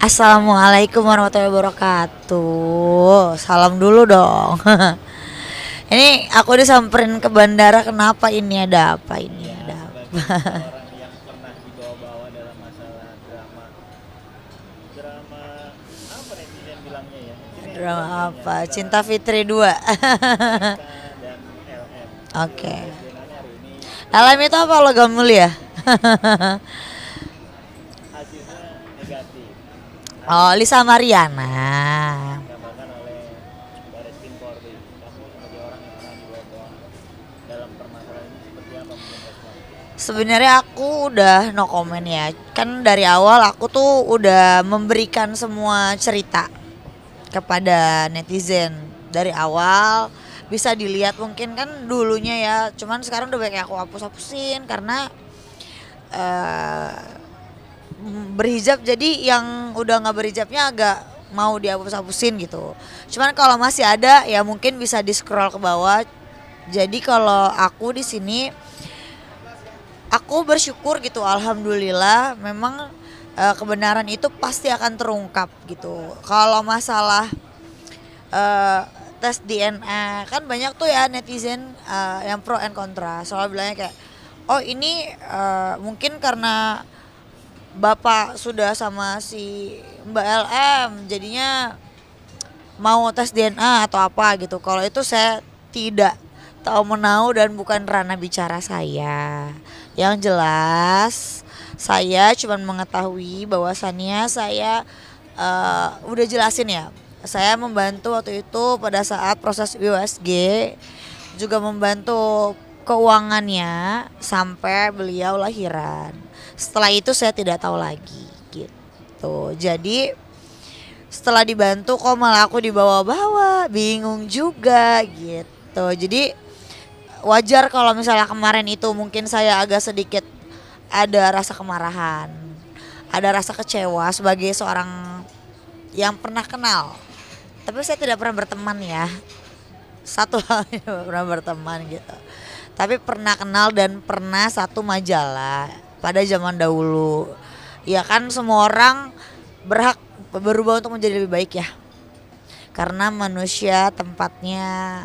Assalamualaikum warahmatullahi wabarakatuh. Salam dulu dong. Ini aku disamperin ke bandara. Kenapa ini, ada apa ini? Ya, Ada apa? sebagai orang yang pernah dibawa-bawa dalam masalah drama, drama apa netizen bilangnya ya? Ini Drama dramanya apa? antara Cinta Fitri 2. Eka dan LM. Oke. Legenanya hari ini LM itu apa, logam mulia? hasilnya negatif. Oh, Artinya Lisa Mariana. digambarkan oleh Bareskrim Polri. Kamu sebagai orang yang pernah dibawa-bawa dalam permasalahan ini seperti apa mungkin respon? Sebenarnya aku udah no comment ya. Kan dari awal aku tuh udah memberikan semua cerita kepada netizen dari awal. Bisa dilihat mungkin kan dulunya ya, cuman sekarang udah banyak aku hapus-hapusin karena eh, berhijab, jadi yang udah nggak berhijabnya agak mau dihapus-hapusin gitu. Cuman kalau masih ada ya mungkin bisa di scroll ke bawah. Jadi kalau aku di sini, aku bersyukur gitu, alhamdulillah memang kebenaran itu pasti akan terungkap gitu. Kalau masalah eh, tes DNA kan banyak tuh ya netizen yang pro and kontra. Soalnya bilangnya kayak, oh ini mungkin karena bapak sudah sama si Mbak LM jadinya mau tes DNA atau apa gitu. Kalau itu saya tidak tahu menau dan bukan ranah bicara saya. Yang jelas saya cuma mengetahui bahwasannya saya udah jelasin ya. Saya membantu waktu itu pada saat proses USG, juga membantu keuangannya sampai beliau lahiran. Setelah itu saya tidak tahu lagi gitu. Jadi setelah dibantu kok malah aku dibawa-bawa, bingung juga gitu. Jadi wajar kalau misalnya kemarin itu mungkin saya agak sedikit ada rasa kemarahan, ada rasa kecewa sebagai seorang yang pernah kenal. Tapi saya tidak pernah berteman ya. Satu hal yang pernah berteman gitu. Tapi pernah kenal dan pernah satu majalah pada zaman dahulu. Ya kan semua orang berhak berubah untuk menjadi lebih baik ya. Karena manusia tempatnya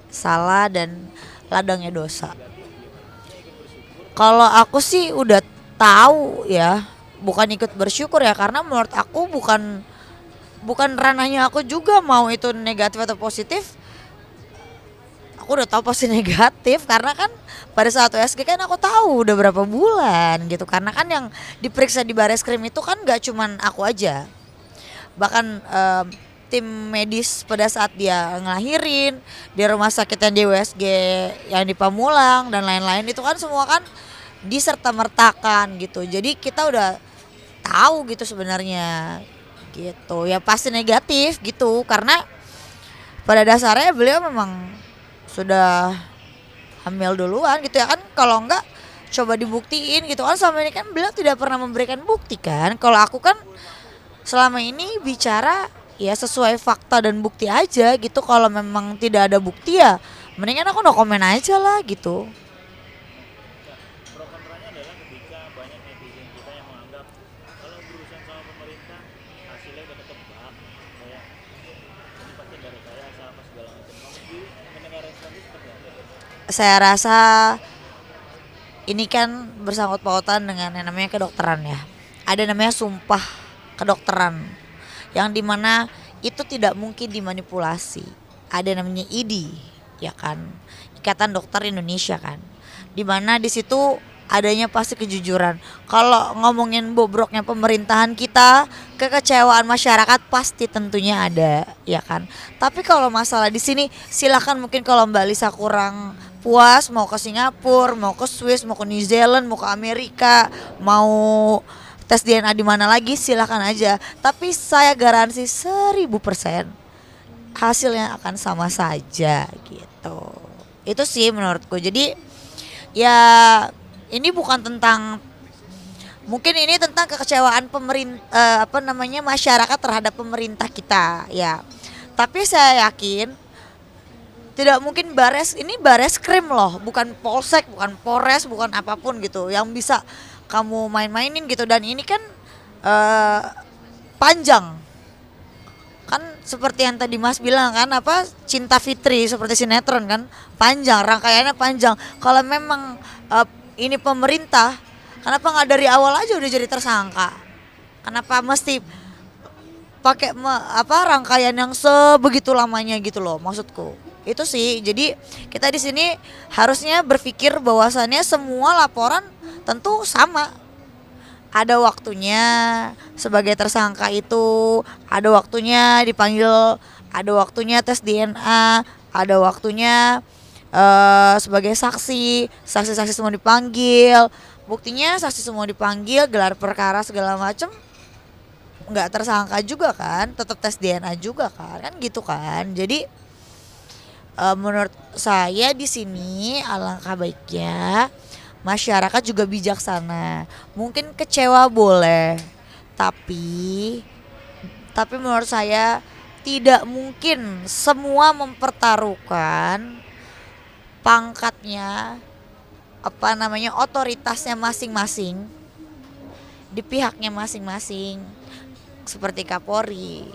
salah dan ladangnya dosa. Kalau aku sih udah tahu ya, bukan ikut bersyukur ya, karena menurut aku bukan bukan ranahnya aku juga mau itu negatif atau positif. Aku udah tahu pasti negatif karena kan pada saat USG kan aku tahu udah berapa bulan gitu, karena kan yang diperiksa di Bareskrim itu kan gak cuman aku aja, bahkan tim medis pada saat dia ngelahirin di rumah sakit yang di USG, yang di Pamulang dan lain-lain itu kan semua kan diserta mertakan gitu. Jadi kita udah tahu gitu sebenarnya gitu ya, pasti negatif gitu karena pada dasarnya beliau memang sudah hamil duluan gitu ya kan. Kalau enggak coba dibuktiin gitu kan, selama ini kan beliau tidak pernah memberikan bukti kan. Kalau aku kan selama ini bicara ya sesuai fakta dan bukti aja gitu. Kalau memang tidak ada bukti ya mendingan aku no komen aja lah gitu. Nah, pro kontranya adalah ketika banyak netizen kita yang menganggap kalau berurusan sama pemerintah hasilnya udah ketebak, kayak ini pasti dari saya apa segala macam. Kamu sendiri mendengar respon itu seperti apa? Saya rasa ini kan bersangkut pautan dengan yang namanya kedokteran ya. Ada namanya sumpah kedokteran yang dimana itu tidak mungkin dimanipulasi. Ada namanya IDI ya kan, Ikatan Dokter Indonesia kan, dimana di situ adanya pasti kejujuran. Kalau ngomongin bobroknya pemerintahan kita, kekecewaan masyarakat pasti tentunya ada ya kan. Tapi kalau masalah di sini silakan, mungkin kalau Mbak Lisa kurang puas mau ke Singapura, mau ke Swiss, mau ke New Zealand, mau ke Amerika, mau tes DNA di mana lagi silakan aja. Tapi saya garansi 1000% hasilnya akan sama saja gitu. Itu sih menurutku. Jadi ya ini bukan tentang, mungkin ini tentang kekecewaan pemerintah, apa namanya, masyarakat terhadap pemerintah kita ya. Tapi saya yakin tidak mungkin ini Bareskrim loh, bukan polsek, bukan polres, bukan apapun gitu yang bisa kamu main-mainin gitu. Dan ini kan eh, panjang. Kan seperti yang tadi Mas bilang kan, apa, Cinta Fitri seperti sinetron kan, panjang, rangkaiannya panjang. Kalau memang ini pemerintah, kenapa nggak dari awal aja udah jadi tersangka? Kenapa mesti pakai rangkaian yang sebegitu lamanya gitu loh, maksudku itu sih. Jadi kita di sini harusnya berpikir bahwasannya semua laporan tentu sama, ada waktunya sebagai tersangka itu, ada waktunya dipanggil, ada waktunya tes DNA, ada waktunya sebagai saksi, saksi-saksi semua dipanggil, buktinya saksi semua dipanggil, gelar perkara segala macem, nggak tersangka juga kan, tetap tes DNA juga kan gitu kan. Jadi menurut saya di sini alangkah baiknya masyarakat juga bijaksana. Mungkin kecewa boleh, tapi menurut saya tidak mungkin semua mempertaruhkan pangkatnya, otoritasnya masing-masing di pihaknya masing-masing, seperti Kapolri,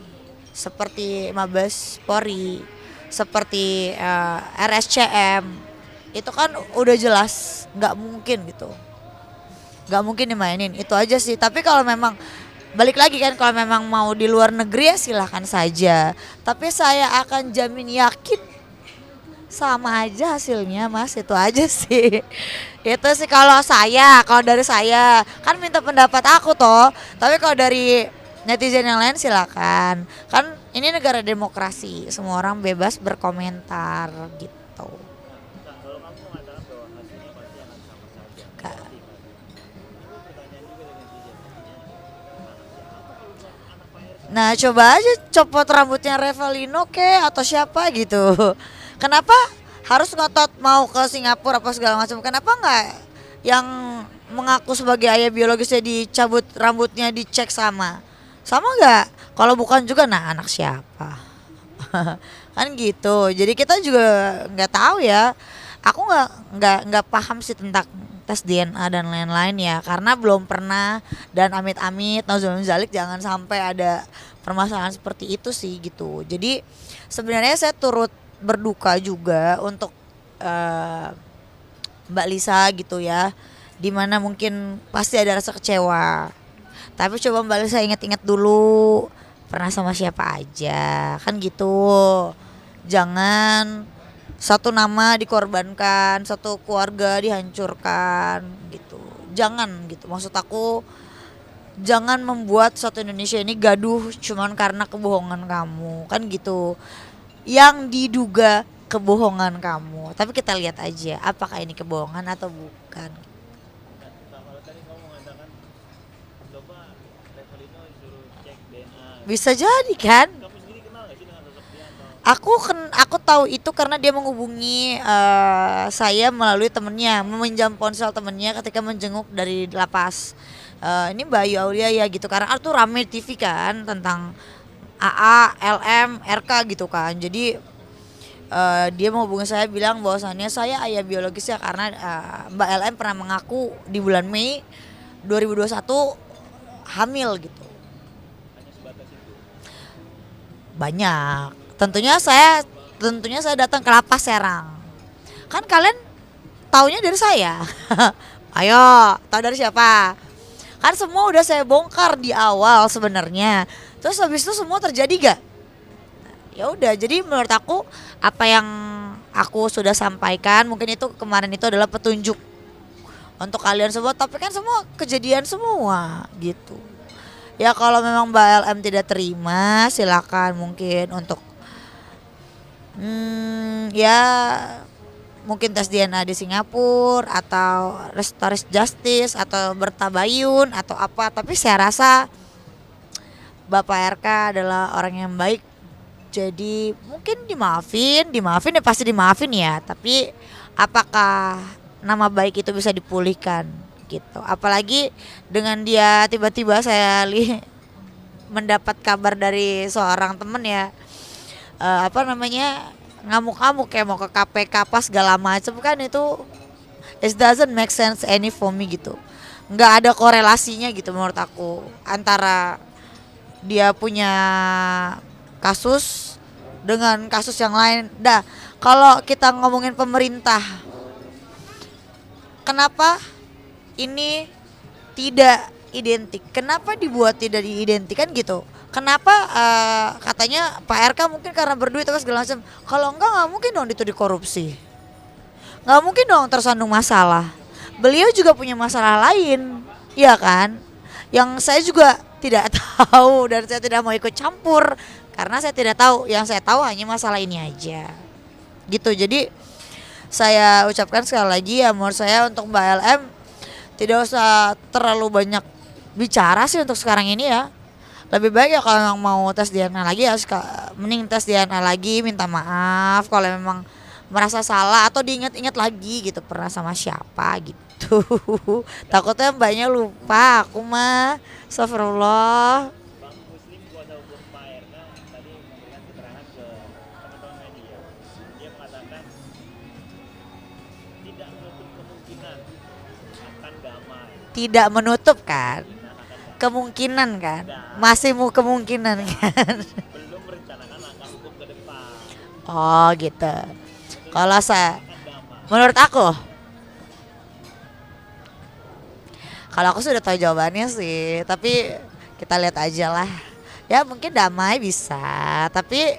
seperti Mabes Polri, seperti RSCM. Itu kan udah jelas nggak mungkin gitu, nggak mungkin dimainin, itu aja sih. Tapi kalau memang balik lagi kan, kalau memang mau di luar negeri ya silahkan saja, tapi saya akan jamin yakin sama aja hasilnya Mas, itu aja sih. Itu sih kalau dari saya kan minta pendapat aku toh, tapi kalau dari netizen yang lain silakan, kan ini negara demokrasi, semua orang bebas berkomentar gitu. Nah, kalau kamu mengatakan bahwa hasilnya pasti akan sama saja, Kak. pasti kan. Ini pertanyaan juga dari netizen. Anak siapa? Anak Pak RK. Nah coba aja copot rambutnya Revalino ke atau siapa gitu. Kenapa harus ngotot mau ke Singapura apa segala macam? Kenapa nggak yang mengaku sebagai ayah biologisnya dicabut rambutnya, dicek sama nggak? Kalau bukan juga, nah anak siapa? Kan gitu. Jadi kita juga nggak tahu ya. Aku nggak paham sih tentang tes DNA dan lain-lain ya, karena belum pernah, dan amit-amit nauzubillah min dzalik jangan sampai ada permasalahan seperti itu sih gitu. Jadi sebenarnya saya turut berduka juga untuk Mbak Lisa gitu ya, dimana mungkin pasti ada rasa kecewa. Tapi coba Mbak Lisa ingat-ingat dulu pernah sama siapa aja, kan gitu. Jangan satu nama dikorbankan, satu keluarga dihancurkan gitu. Jangan gitu, maksud aku jangan membuat satu Indonesia ini gaduh cuman karena kebohongan kamu, kan gitu. Yang diduga kebohongan kamu, tapi kita lihat aja apakah ini kebohongan atau bukan. Nah, kalau tadi kamu mengatakan coba Revalino disuruh cek DNA. Bisa jadi kan. Kamu sendiri kenal nggak sih dengan sosok dia atau? Aku tahu itu karena dia menghubungi saya melalui temennya, meminjam ponsel temennya ketika menjenguk dari lapas. Ini Bayu Aulia ya gitu, karena itu rame TV kan tentang AA, LM, RK gitu kan. Jadi dia menghubungi saya bilang bahwasannya saya ayah biologisnya karena Mbak LM pernah mengaku di bulan Mei 2021 hamil gitu. Hanya sebatas itu. Banyak. Tentunya saya datang ke Lapas Serang. Kan kalian taunya dari saya. Ayo, tahu dari siapa? Kan semua udah saya bongkar di awal sebenarnya. Terus habis itu semua terjadi gak? Ya udah, jadi menurut aku apa yang aku sudah sampaikan mungkin itu kemarin itu adalah petunjuk untuk kalian semua, tapi kan semua kejadian semua gitu. Ya kalau memang Mbak LM tidak terima silakan mungkin untuk ya mungkin tes DNA di Singapura atau restoratif justice atau bertabayun atau apa, tapi saya rasa Bapak RK adalah orang yang baik, jadi mungkin dimaafin ya, pasti dimaafin ya, tapi apakah nama baik itu bisa dipulihkan gitu, apalagi dengan dia tiba-tiba saya mendapat kabar dari seorang temen ya, ngamuk-ngamuk kayak mau ke KPK apa segala macam, kan itu it doesn't make sense any for me gitu, nggak ada korelasinya gitu menurut aku antara dia punya kasus dengan kasus yang lain. Dah, kalau kita ngomongin pemerintah, kenapa ini tidak identik? Kenapa dibuat tidak diidentikan gitu? Kenapa katanya Pak RK mungkin karena berduit atau segala macam. Kalau enggak nggak mungkin dong dituduh korupsi. Nggak mungkin dong tersandung masalah. Beliau juga punya masalah lain, ya kan? Yang saya juga tidak tahu dan saya tidak mau ikut campur karena saya tidak tahu. Yang saya tahu hanya masalah ini aja. Gitu. Jadi saya ucapkan sekali lagi ya menurut saya untuk Mbak LM tidak usah terlalu banyak bicara sih untuk sekarang ini ya. Lebih baik ya kalau memang mau tes DNA lagi ya mending tes DNA lagi, minta maaf kalau memang merasa salah atau diingat-ingat lagi gitu pernah sama siapa gitu. Takutnya mbaknya lupa, aku mah astagfirullah. Bang Muslim kuasa hukum Pak RK tadi memberikan keterangan ke teman-teman media. Dia mengatakan tidak menutup kemungkinan akan damai. Tidak menutup kan Kemungkinan akan damai. kemungkinan kan, Dan masih mau kemungkinan kan. belum merencanakan langkah hukum ke depan. Oh gitu. Kalau saya, Akan damai. menurut aku, kalau aku sudah tahu jawabannya sih, tapi kita lihat aja lah. Ya mungkin damai bisa, tapi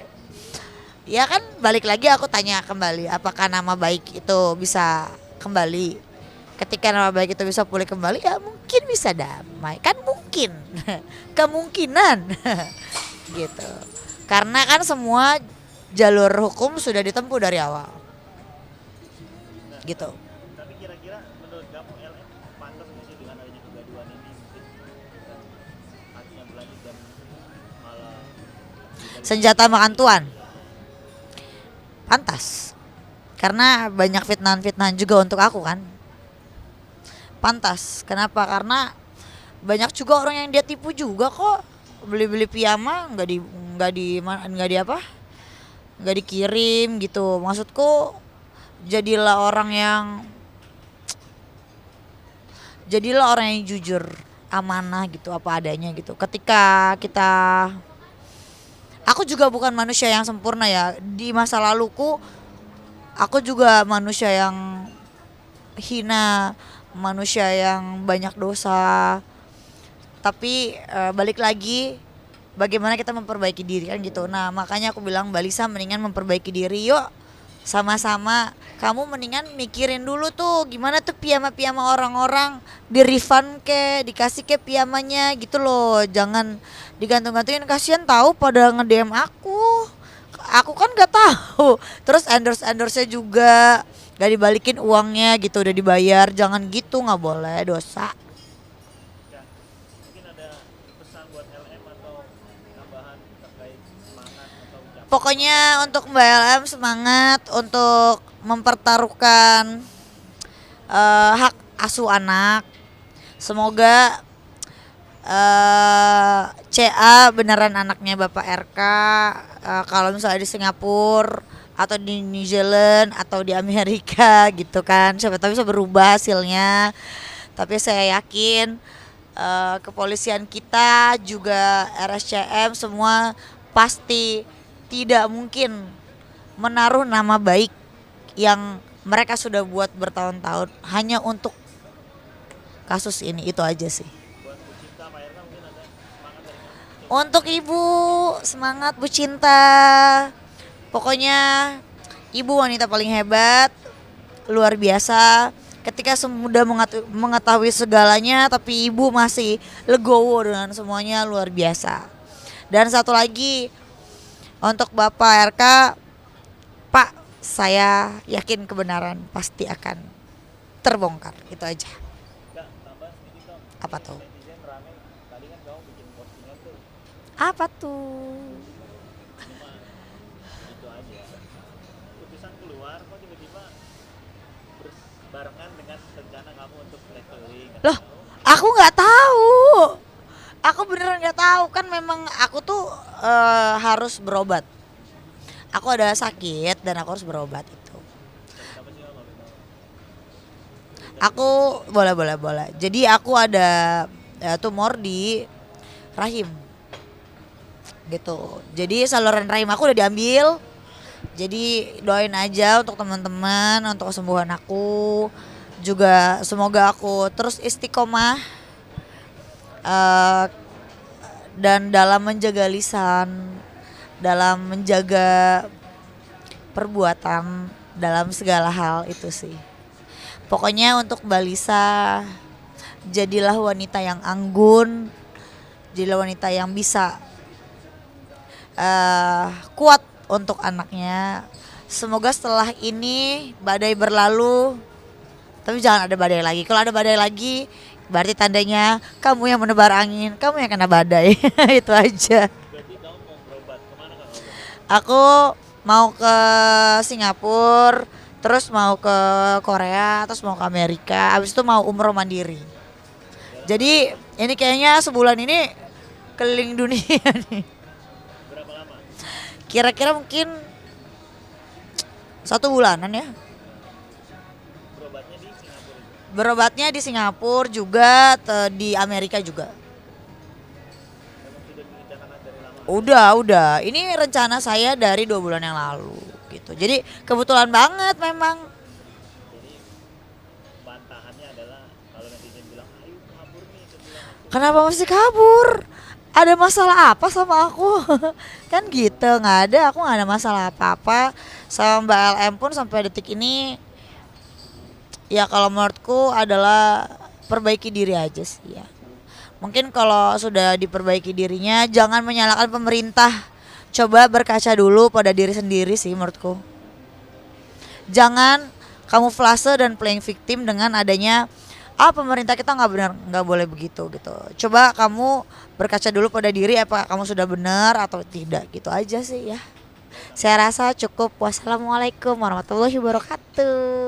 ya kan balik lagi aku tanya kembali, apakah nama baik itu bisa kembali? Ketika nama baik itu bisa pulih kembali, ya mungkin bisa damai, kan mungkin, kemungkinan, gitu. Karena kan semua jalur hukum sudah ditempuh dari awal, gitu. Tapi kira-kira menurut kamu LM pantas nggak sih dengan adanya kegaduhan ini mungkin dan kasusnya berlanjut dan malah Senjata makan tuan, pantas. Karena banyak fitnahan-fitnahan juga untuk aku kan. Pantas. Kenapa? Karena banyak juga orang yang dia tipu juga kok. Beli-beli piyama nggak di apa? Nggak dikirim gitu. Maksudku jadilah orang yang jujur, amanah gitu apa adanya gitu. Ketika kita aku juga bukan manusia yang sempurna ya. Di masa laluku aku juga manusia yang hina, manusia yang banyak dosa. Tapi balik lagi bagaimana kita memperbaiki diri kan gitu. Nah, makanya aku bilang Mbak Lisa mendingan memperbaiki diri yuk. Sama-sama kamu mendingan mikirin dulu tuh gimana tuh piyama-piyama orang-orang di refund ke dikasih ke piyamanya gitu loh. Jangan digantung-gantungin, kasihan tahu pada nge-DM aku kan nggak tahu. Terus endorse-endorse juga gak dibalikin uangnya gitu, udah dibayar. Jangan gitu, nggak boleh, dosa. ya mungkin ada pesan buat LM atau tambahan terkait semangat atau ucapan Pokoknya untuk Mbak LM semangat untuk mempertaruhkan hak asuh anak. Semoga CA beneran anaknya Bapak RK. Kalau misalnya di Singapura atau di New Zealand atau di Amerika gitu kan, siapa tahu bisa berubah hasilnya. Tapi saya yakin kepolisian kita juga RSCM semua pasti tidak mungkin menaruh nama baik yang mereka sudah buat bertahun-tahun hanya untuk kasus ini. Itu aja sih. buat Bu Cinta Pak RK mungkin ada semangat dari kamu Untuk ibu, semangat Bu Cinta. Pokoknya ibu wanita paling hebat, luar biasa. Ketika sudah mengetahui segalanya, tapi ibu masih legowo dengan semuanya, luar biasa. Dan satu lagi untuk Bapak RK, Pak, saya yakin kebenaran pasti akan terbongkar. Itu aja. Kak, tambah sedikit dong. Apa tuh? Netizen rame tadi kan kamu bikin postingan tuh Apa tuh? cuma gitu aja putusan keluar kok tiba-tiba berbarengan dengan rencana kamu untuk traveling Loh, aku nggak tahu. Aku beneran nggak tahu kan memang aku tuh harus berobat. Aku ada sakit dan aku harus berobat itu. sakit apa sih kalau boleh tahu Aku boleh. Jadi aku ada tumor di rahim. gitu. Jadi saluran rahim aku udah diambil. Jadi doain aja untuk teman-teman, untuk kesembuhan aku. Juga semoga aku terus istiqomah eh, dan dalam menjaga lisan, dalam menjaga perbuatan, dalam segala hal itu sih. Pokoknya untuk Mbak Lisa, jadilah wanita yang anggun, jadilah wanita yang bisa kuat untuk anaknya. Semoga setelah ini badai berlalu, tapi jangan ada badai lagi. Kalau ada badai lagi, berarti tandanya kamu yang menebar angin, kamu yang kena badai. Itu aja. Berarti kamu mau berobat kemana kak obatnya? Aku mau ke Singapura, terus mau ke Korea, terus mau ke Amerika, abis itu mau umroh mandiri. Jadi ini kayaknya sebulan ini keliling dunia nih. Berapa lama? Kira-kira mungkin 1 bulanan ya. Berobatnya di Singapura itu. Berobatnya di Singapura juga, di Amerika juga. Memang sudah direncanakan dari lama. Udah. Ini rencana saya dari 2 bulan yang lalu gitu. Jadi kebetulan banget memang. Jadi bantahannya adalah kalau netizen bilang ayo kabur nih sebulan itu. Kenapa mesti kabur? Ada masalah apa sama aku? Kan gitu, nggak ada. Aku nggak ada masalah apa-apa sama Mbak LM pun sampai detik ini. Ya kalau menurutku adalah perbaiki diri aja sih ya. Mungkin kalau sudah diperbaiki dirinya, jangan menyalahkan pemerintah. Coba berkaca dulu pada diri sendiri sih menurutku. Jangan kamuflase dan playing victim dengan adanya pemerintah kita nggak benar, nggak boleh begitu gitu. Coba kamu berkaca dulu pada diri, apa kamu sudah benar atau tidak, gitu aja sih ya. Saya rasa cukup. Wassalamualaikum warahmatullahi wabarakatuh.